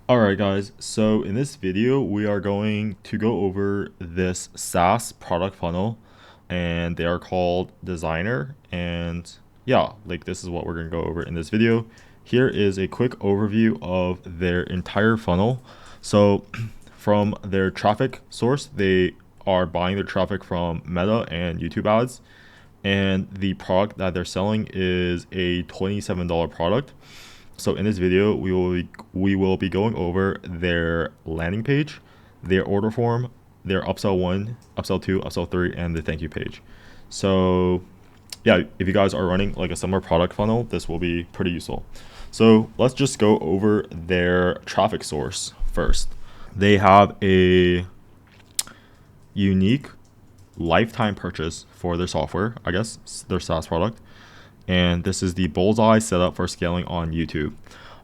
Alright guys, so in this video we are going to go over this SaaS product funnel, and they are called Designer. And yeah, like this is what we're going to go over in this video. Here is a quick overview of their entire funnel. So from their traffic source, they are buying their traffic from Meta and YouTube ads, and the product that they're selling is a $27 product. So in this video, we will be going over their landing page, their order form, their upsell 1, upsell 2, upsell 3, and the thank you page. So yeah, if you guys are running like a similar product funnel, this will be pretty useful. So let's just go over their traffic source first. They have a unique lifetime purchase for their software, I guess their SaaS product. And this is the bullseye setup for scaling on YouTube.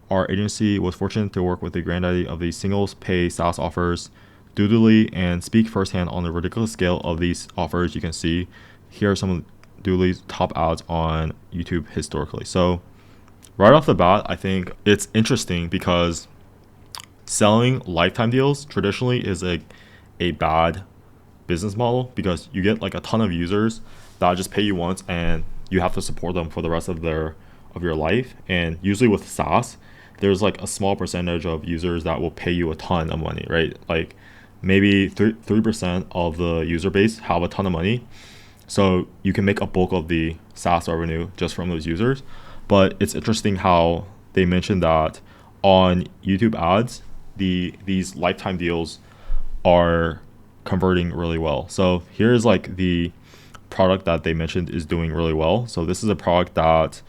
Our agency was fortunate to work with the granddaddy of these singles pay SaaS offers, Doodly, and speak firsthand on the ridiculous scale of these offers. You can see here are some of Doodly's top ads on YouTube historically. So right off the bat, I think it's interesting because selling lifetime deals traditionally is a bad business model, because you get like a ton of users that just pay you once and you have to support them for the rest of your life. And usually with SaaS, there's like a small percentage of users that will pay you a ton of money, right? Like maybe 3% of the user base have a ton of money, so you can make a bulk of the SaaS revenue just from those users. But it's interesting how they mentioned that on YouTube ads, these lifetime deals are converting really well. So here's like the product that they mentioned is doing really well. So this is a product that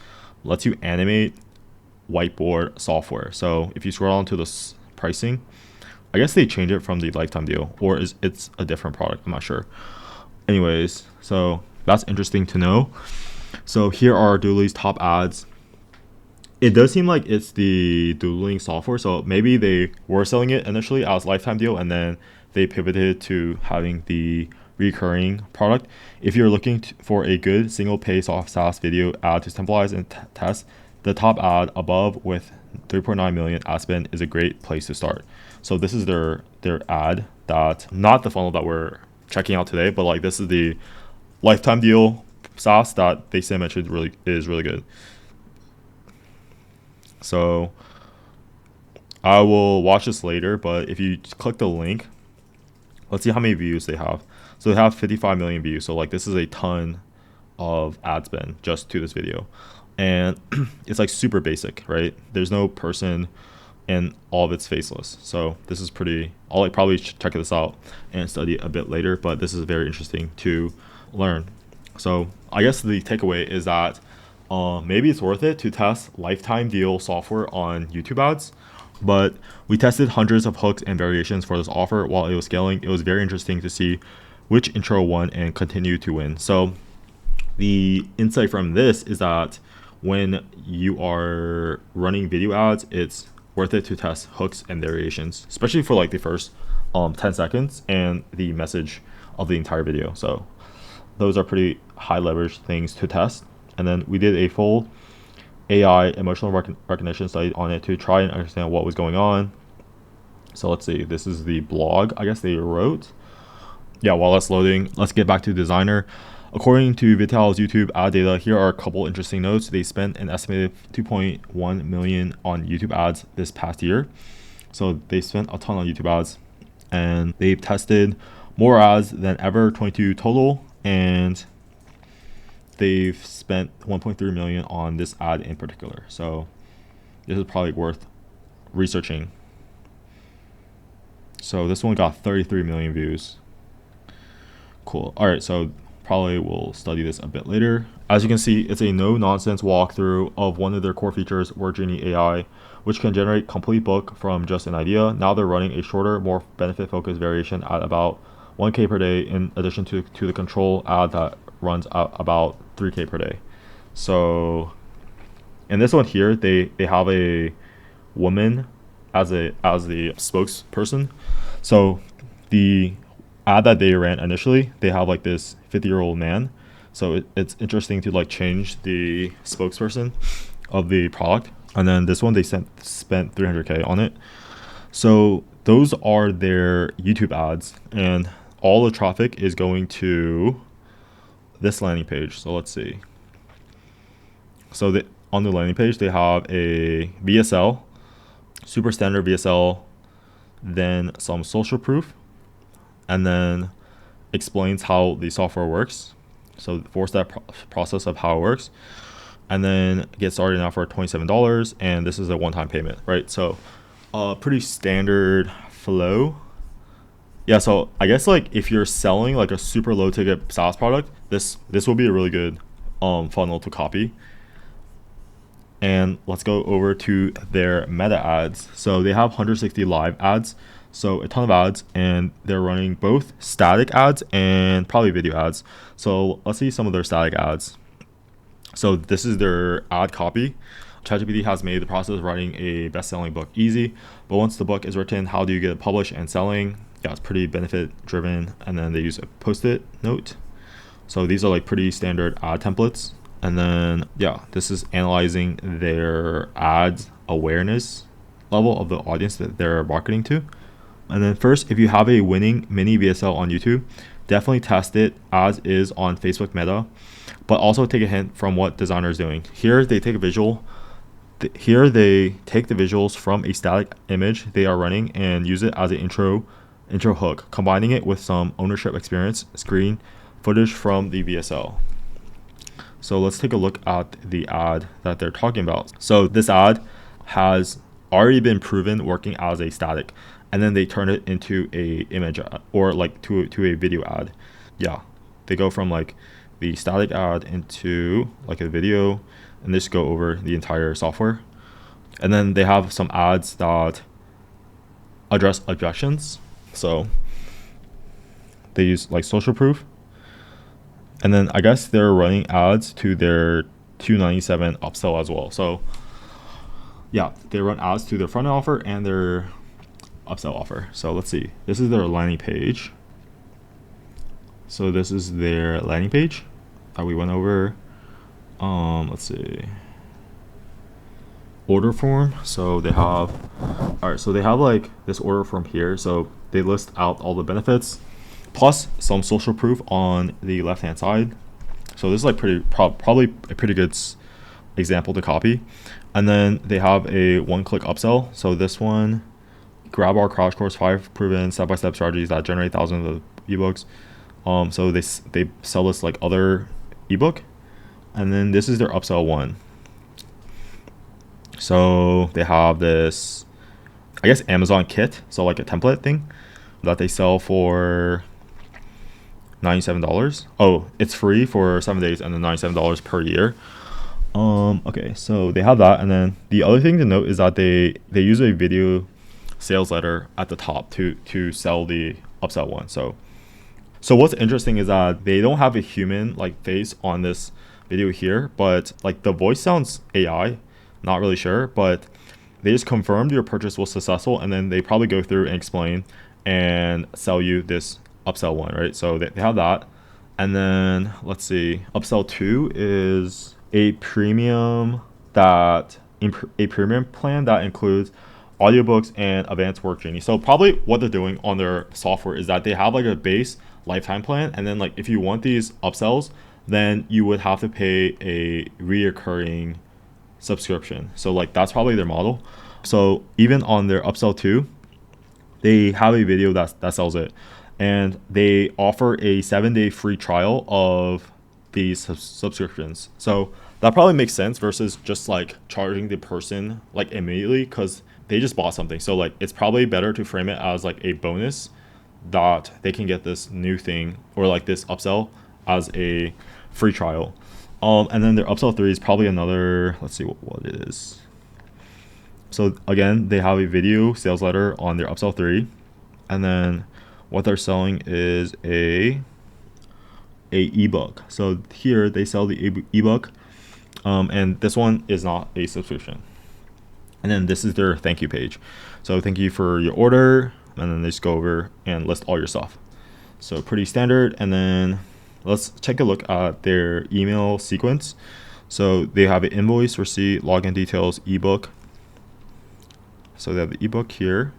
lets you animate whiteboard software. So if you scroll down to this pricing, I guess they changed it from the lifetime deal, or is it's a different product, I'm not sure. Anyways, so that's interesting to know. So here are Doodly's top ads. It does seem like it's the doodling software, so maybe they were selling it initially as lifetime deal and then they pivoted to having the recurring product. If you're looking for a good single pay soft SaaS video ad to symbolize and test, the top ad above with 3.9 million ad spend is a great place to start. So this is their ad, that not the funnel that we're checking out today, but like this is the lifetime deal SaaS that they say mentioned really is really good. So I will watch this later, but if you click the link, let's see how many views they have. So they have 55 million views. So like this is a ton of ad spend just to this video. And it's like super basic, right? There's no person and all of it's faceless. So this is pretty, I'll like probably check this out and study it a bit later, but this is very interesting to learn. So I guess the takeaway is that maybe it's worth it to test lifetime deal software on YouTube ads. But we tested hundreds of hooks and variations for this offer while it was scaling. It was very interesting to see which intro won and continued to win. So the insight from this is that when you are running video ads, it's worth it to test hooks and variations, especially for like the first 10 seconds and the message of the entire video. So those are pretty high leverage things to test. And then we did a full AI emotional recognition study on it to try and understand what was going on. So let's see, this is the blog I guess they wrote. Yeah, while that's loading, let's get back to Designer. According to Vital's YouTube ad data, here are a couple interesting notes. They spent an estimated 2.1 million on YouTube ads this past year. So they spent a ton on YouTube ads, and they've tested more ads than ever, 22 total, and they've spent 1.3 million on this ad in particular. So this is probably worth researching. So this one got 33 million views. Cool. All right, so probably we'll study this a bit later. As you can see, it's a no-nonsense walkthrough of one of their core features, Word Genie AI, which can generate complete book from just an idea. Now they're running a shorter, more benefit-focused variation at about 1K per day, in addition to the control ad that runs at about 3K per day. So in this one here, they have a woman as the spokesperson. So the ad that they ran initially, they have like this 50-year-old man. So it's interesting to like change the spokesperson of the product. And then this one they spent 300K on it. So those are their YouTube ads, and all the traffic is going to this landing page. So let's see. So on the landing page, they have a VSL, super standard VSL, then some social proof, and then explains how the software works. So the 4-step process of how it works, and then get started now for $27, and this is a one-time payment, right? So pretty standard flow. Yeah, so I guess like if you're selling like a super low ticket SaaS product, this will be a really good funnel to copy. And let's go over to their meta ads. So they have 160 live ads, so a ton of ads, and they're running both static ads and probably video ads. So let's see some of their static ads. So this is their ad copy. ChatGPT has made the process of writing a best-selling book easy, but once the book is written, how do you get it published and selling? Yeah, it's pretty benefit driven, and then they use a post-it note. So these are like pretty standard ad templates. And then yeah, this is analyzing their ads awareness level of the audience that they're marketing to. And then first, if you have a winning mini VSL on YouTube, definitely test it as is on Facebook Meta, but also take a hint from what designer is doing. Here they take a visual. Here they take the visuals from a static image they are running and use it as an intro hook, combining it with some ownership experience screen footage from the VSL. So let's take a look at the ad that they're talking about. So this ad has already been proven working as a static, and then they turn it into a image ad, or like to a video ad. Yeah, they go from like the static ad into like a video, and just go over the entire software. And then they have some ads that address objections. So they use like social proof. And then I guess they're running ads to their $297 upsell as well. So yeah, they run ads to their front end offer and their upsell offer. So let's see. This is their landing page. So this is their landing page that we went over. Let's see. Order form. So they have, all right, so they have like this order form here. So they list out all the benefits, plus some social proof on the left hand side. So this is like probably a pretty good example to copy. And then they have a one-click upsell. So this one, grab our crash course, 5 proven step-by-step strategies that generate thousands of ebooks. So they sell this like other ebook, and then this is their upsell one. So they have this, I guess, Amazon kit, so like a template thing that they sell for $97. Oh, it's free for 7 days and then $97 per year. Okay, so they have that, and then the other thing to note is that they use a video sales letter at the top to sell the upsell one. So what's interesting is that they don't have a human like face on this video here, but like the voice sounds AI, not really sure, but they just confirmed your purchase was successful, and then they probably go through and explain and sell you this upsell one, right? So they have that. And then let's see, upsell 2 is a premium plan that includes audiobooks and advanced work journey. So probably what they're doing on their software is that they have like a base lifetime plan, and then like if you want these upsells, then you would have to pay a reoccurring subscription. So like that's probably their model. So even on their upsell 2, they have a video that sells it, and they offer a 7-day free trial of these subscriptions. So that probably makes sense versus just like charging the person like immediately because they just bought something. So like it's probably better to frame it as like a bonus that they can get this new thing or like this upsell as a free trial. And then their upsell 3 is probably another, let's see what it is. So again, they have a video sales letter on their upsell 3, and then what they're selling is a ebook. So here they sell the ebook, and this one is not a subscription. And then this is their thank you page. So thank you for your order, and then they just go over and list all your stuff. So pretty standard. And then let's take a look at their email sequence. So they have an invoice, receipt, login details, ebook. So they have the ebook here,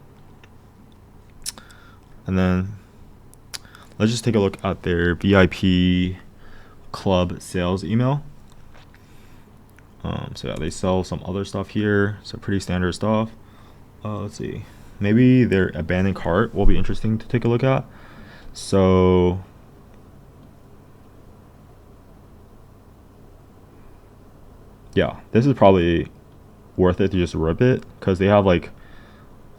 And then let's just take a look at their VIP club sales email. So yeah, they sell some other stuff here. So pretty standard stuff. Let's see. Maybe their abandoned cart will be interesting to take a look at. So yeah, this is probably worth it to just rip it because they have like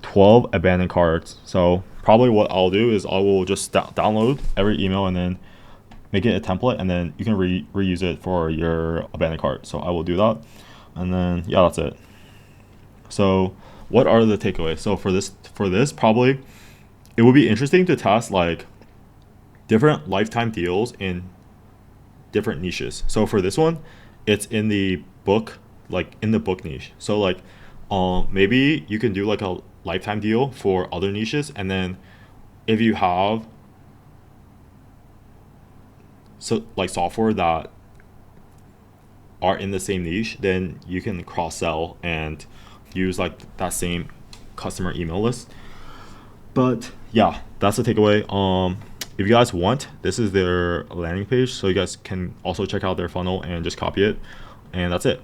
12 abandoned carts. So probably what I'll do is I will just download every email and then make it a template, and then you can reuse it for your abandoned cart. So I will do that, and then yeah, that's it. So what are the takeaways? So for this probably it would be interesting to test like different lifetime deals in different niches. So for this one, it's in the book, like in the book niche. So like maybe you can do like a lifetime deal for other niches, and then if you have so like software that are in the same niche, then you can cross sell and use like that same customer email list. But yeah, that's the takeaway. If you guys want, this is their landing page, so you guys can also check out their funnel and just copy it, and that's it.